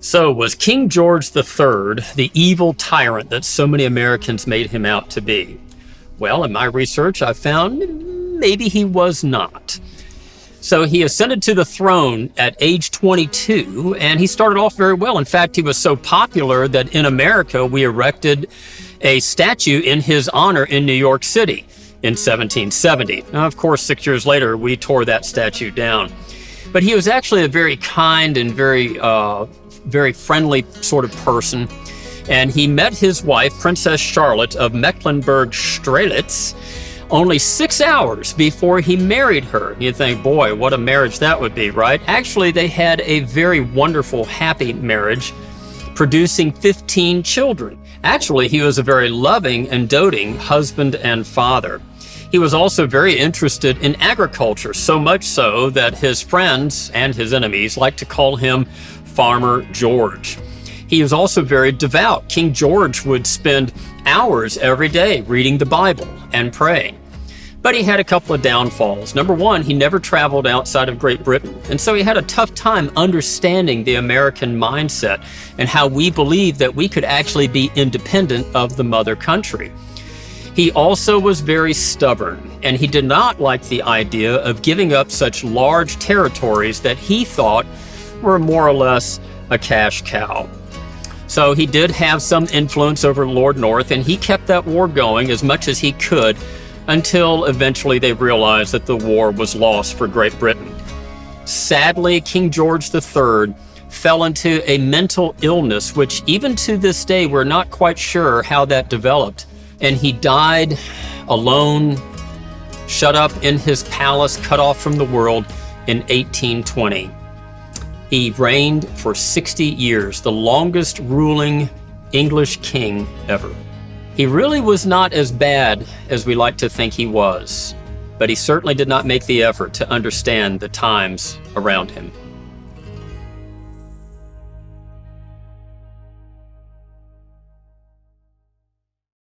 So, was King George III the evil tyrant that so many Americans made him out to be? Well, in my research, I found maybe he was not. So he ascended to the throne at age 22, and he started off very well. In fact, he was so popular that in America, we erected a statue in his honor in New York City in 1770. Now, of course, 6 years later, we tore that statue down. But he was actually a very kind and very friendly sort of person. And he met his wife, Princess Charlotte of Mecklenburg-Strelitz, only 6 hours before he married her. You think, boy, what a marriage that would be, right? Actually, they had a very wonderful, happy marriage, producing 15 children. Actually, he was a very loving and doting husband and father. He was also very interested in agriculture, so much so that his friends and his enemies like to call him Farmer George. He was also very devout. King George would spend hours every day reading the Bible and praying. But he had a couple of downfalls. Number one, he never traveled outside of Great Britain, and so he had a tough time understanding the American mindset and how we believed that we could actually be independent of the mother country. He also was very stubborn, and he did not like the idea of giving up such large territories that he thought were more or less a cash cow. So he did have some influence over Lord North, and he kept that war going as much as he could until eventually they realized that the war was lost for Great Britain. Sadly, King George III fell into a mental illness, which even to this day, we're not quite sure how that developed. And he died alone, shut up in his palace, cut off from the world in 1820. He reigned for 60 years, the longest ruling English king ever. He really was not as bad as we like to think he was, but he certainly did not make the effort to understand the times around him.